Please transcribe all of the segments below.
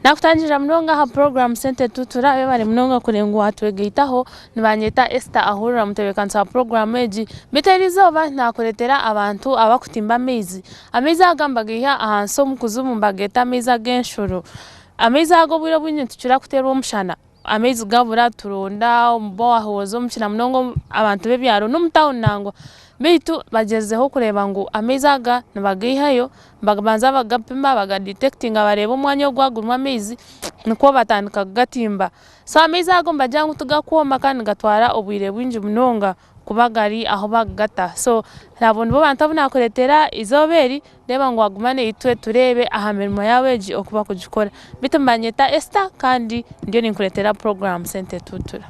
Nakutangira mnonga ha program Sente Tutura abe bari mnonga kurenga watwegeitaho nibanyeta Esther ahurira mutebekansa program eji beterizoba nakuletera abantu abakutimba amezi agambagiha ahanso mukuzumu mbageta amezi agenshuru amezi ago bwiro bwinye tucira kuterwa omushana amezi gabura turonda ombo ahozo mukina mnongo abantu bebyaro n'umutauni nango bitu bagezeho kureba ngo amezi aga nabagihayo bagabanza bagapima bagadetectinga bareba umwanya gwagurwa amezi niko batandika gatimba so amezi ago mbajyangu tugakoma kandi gatwara obwire bwinji munonga kubagari aho bagata so nabone bo bantu nakuletera izoberi reba ngo agumane itwe turebe ahamirimo yaweji okuba kugikora bitu mbanyeta Esther kandi ndio ninkuletera program Sente Tutura.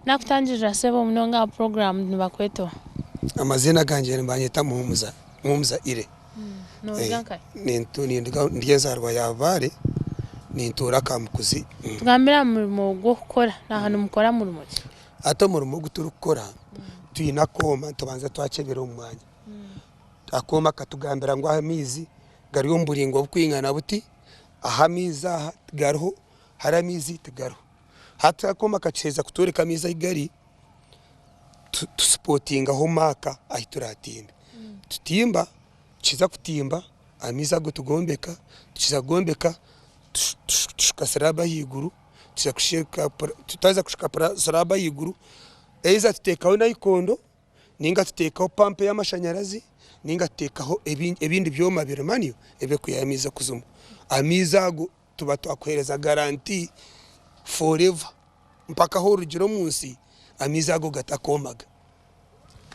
Nakutangira sebo mnonga program nibakweto amazina ganje mbanyeta muhumuza ire no gankai ndiyenzarwa yavare nintura kamukuzi tugambira murimo gwo gukora nahantu mukora murimo ato murimo guturukora tuyina koma tubanza twacebera umwanya akoma katugambira ngo ahamizi gari umburingo bwingana buti ahamiza gariho haramizi tegaro hata koma kaceza kutoreka miza igari tusportinga ho maka ahituratimba tutimba kiza kutimba amiza go tugombeka tukiza gombeka tukasaraba yiguru tuza kusheka tutaza kushika saraba yiguru eiza tutekaho nayikondo ninga tutekaho pampe y'amashanyarazi ninga tutekaho ebindi byoma biremaniyo ebe kuyamiza kuzumu amiza go tuba twakwereza garanti forever mpaka ho rugiro munsi amizago gatakomaga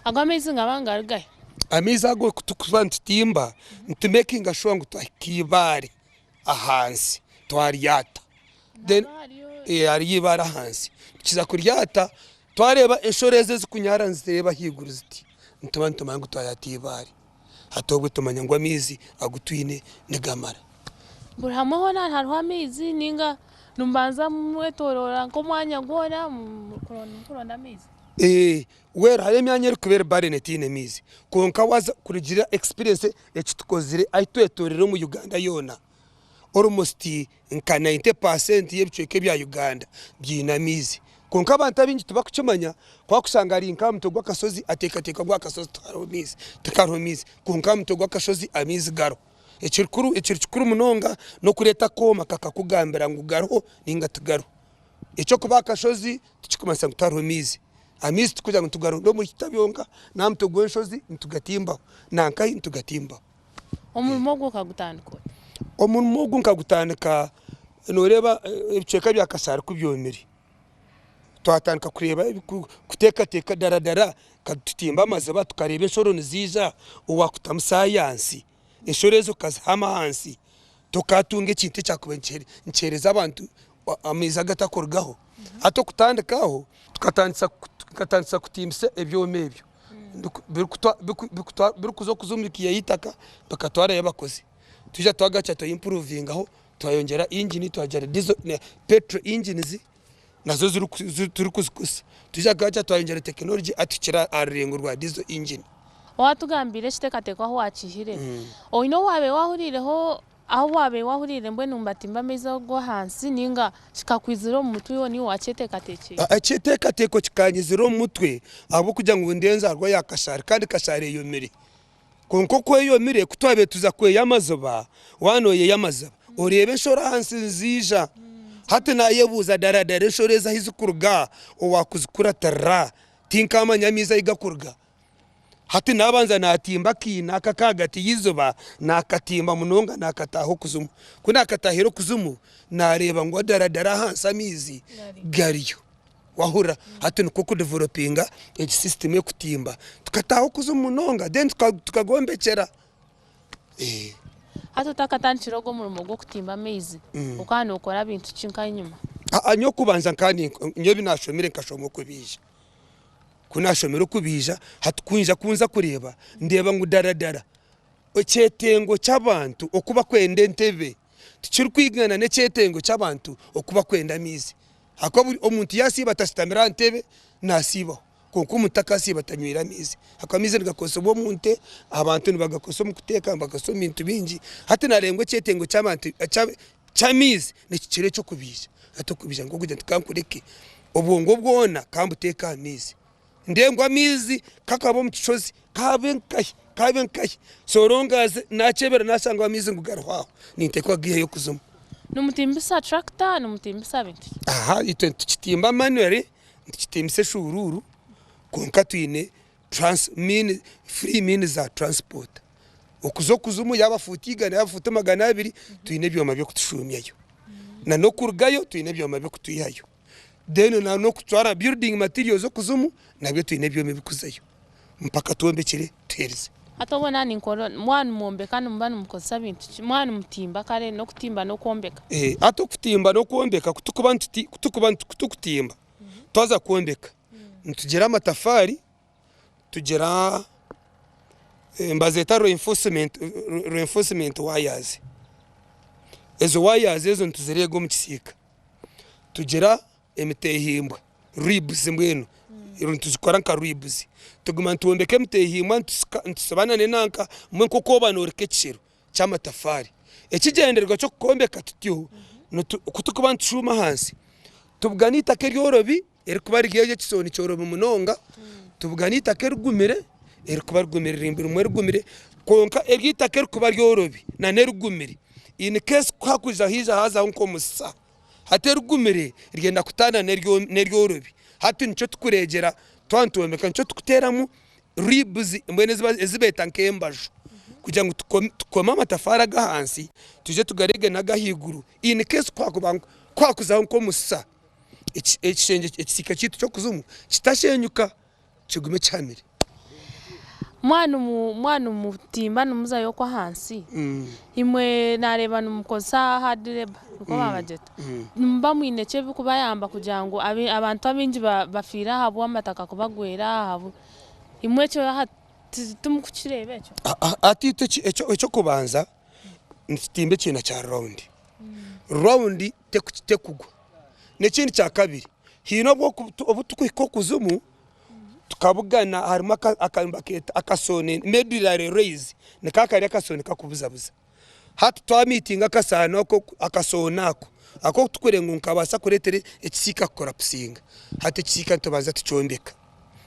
agamizi ngabangarugaye amizago tukubantimba ntumaking sure ngo twakibare ahansi twariyata then ari yibara hansi kiza kuryata twareba inshoreze zikunyara nzireba higuru ziti ntubantuma ngo twayatibare hatobwe tumanya ngo amizi agutwine negamara burhamo na harho amizi ninga numbanza mwetorora ko mwanya gora mukuronda mizi wera hari myanya iri kubera barenetine mizi konka waza kurigira experience ekitukozire ayitwetorero mu Uganda yona almost nka 90% y'ebicweke bya Uganda byina mizi konka abantu abingi tubakukimanya kwa kusanga ari nka mutogwa kasozi ateka gwa kasozi tukaro mizi konka mutogwa kasozi amizi garo ekirikuru munonga no kureta koma kakakugambira ngo garo ninga tugaro echo kubaka shozi tukikumasa ngutaro mizi amizi tukuja ngutugaro ndo mu kitabyonga namto gwenshozi ntugatimba nankai ntugatimba omulimo gwo kagutandika omulimo gwo kagutandika noreba ebiceka bya kasara kubyomeri twatandika kureba kuteka daradara katutimba mazaba tukareba shoro niziza uwakutamusayansi inshorezo kazihama hansi tukatunga ikintu cyakubencere ncereza abantu amiza gatakorgaho ato kutandikaho tukatandisa kutimisa ebyomebyo birikuzo kuzumbikiye yitaka bakatwara yabakozi tujya twagacha to improvingaho twayongera engine twajara diesel petrol engines nazo ziri kuzikusa tujya gacha twayongera technology atukira arengo rwa diesel engine watugambire kitekatekwa aho wakihire oino wabe wahurireho aho wabe wahurire mbwe numbatimba meza go hansi ninga shikakwiziro mu mutwe yoni wacetekateke acetekateko kikanyiziro mu mutwe abo kujya ngo ndenza rwa yakashari kandi kashare yomere konko ko yomere kutwabe tuza kwe yamazoba wanoye yamazoba orebe shora hansi nzija hata nayebuza daradare shoreza hizukurga owakuzikura tara tinkama nyamiza igakurga hati nabanza natimba kina kakagati yizoba nakatimba munonga nakataho kuzumu kuna katahiro kuzumu nareba ngo daradara hansa mizi gariyo wahura hati nuko developinga e system yo kutimba tukataho kuzumu munonga then tukagombekera hati utakatanchiro go murimo gwo kutimba mizi ukana ukora bintu cinka inyuma anyo kubanza kandi nyo binashomere nkashoma kubija kunashomera kubija hatukunja kunza kureba ndeba ngudaradara ocyetengo cy'abantu okuba kwenda entebe tukiri kwigana ne cyetengo cy'abantu okuba kwenda mizi hako omuntu yasiba tastamira ntebe nasibaho kuko umutakasi batanywira mizi akamize ngakosobo munte abantu nibagakoso mu kuteka bagaso mintu bingi hati narengwe cyetengo cy'abantu cyamizi n'ikire cyo kubija atokubija ngo kujya tukankureke obwongo bwona kambuteka mizi ndengwa mizi kakabo mu kichozi kabenkaye sorongaze nachebera nasanga mizi ngugarwaho nintekwa gihe yo kuzuma n'umutimbisa tractor n'umutimbisa bintu aha ito tukitimba manuel tukitimbise shururu konka twine free means za transport okuzo kuzumu yabafutigana yabafuta 200 twine byoma byo kutushumyayo na no kurgayo twine byoma byo kutuyayo deno na no kutwara building materials zo kuzumu nabyo twine byoma bikuzayo mpaka tuombekire tuhereze atobona ni nkoro mwana muombeka numbana mukosa bintu mwana mutimba kare no kutimba no kuombeka ato kutimba no kuombeka kutukutimba twaza kuombeka ntugera amatafari tugera mbazeta reinforcement wires ezo wires ezo ntuzerego mu kisika tugera emitehimbwa ribs mbweno tuzikora nka ribs tuguma ntuombeke emitehimbwa ntusabana nenanka mwe koko banoreke kishero cy'amatafari ekigenderwa cyo kukombeka tutyo kutukuba ntushuma hansi tubganita keryorobi erikuba rigiye kisoni cyorobi munonga tubganita kerugumire erikuba rugumire rimbira umwe rugumire konka ergita kerikuba ryorobi na nerugumire in case kwakuza hiza haza nko musa haterugumire rigenda kutana neryorobi hati nico tukuregera twantuomeka nico tukuteramu ribs mbene zibeta nkembaju kugira ngo tukoma amatafara gahansi tuje tugarege nagahiguru in case kwakuza nko musa ekisika kitu cyo kuzumu kitashenyuka kigume cyamire mwana mutimba numuza yo kwa hansi imwe nareba numukosa hadireba uko babajeta mba mwine cyebi kuba yamba kugira ngo abantu abinji bafira habo amataka kubagwera habo imwe cyo tumukukirebe cyo ati cyo kubanza ntimbe cyina cya round tekugwa n'ikindi cya kabiri hino bwo obutukwiko kuzumu tukabugana harimo akambaketa akasone medullary raise nekakari akasone kakubuzabuza hatu twa meeting akasana akasonako ako tukurenga nkabasa kuretere ekisika collapsing hati ekisika tubanza tucombeka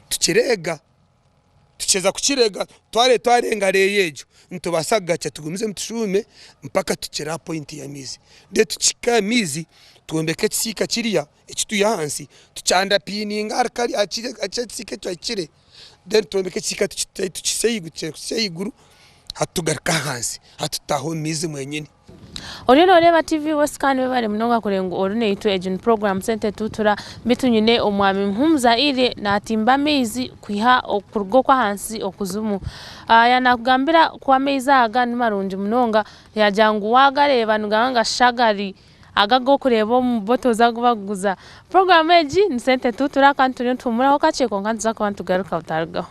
tukirega tucheza kukirega twarenga reyejo ntubasa tugumize mutushume mpaka tukira point ya mizi de tukika mizi tuombeke kisika kiriya ekituya hansi tucanda pininga arkari akitsike twakire then tuombeke kisika tukiseyiguru hatugarka hansi hatutaho mizi mwenyine Orino reba TV wasikane bari mnonga kurengo orine itu agent program center tutura bitunyine omwami mpumza ire natimba mezi kwiha okurgo kwa hansi okuzumu yanakugambira kwa mezi aga nimarunji mnonga yajangu wagareba nuganga shagari agago kureba mu boto za kubaguza program eji ni center tutura kantu ntumura ho kaceko nkanza kwa ntugaruka utargaho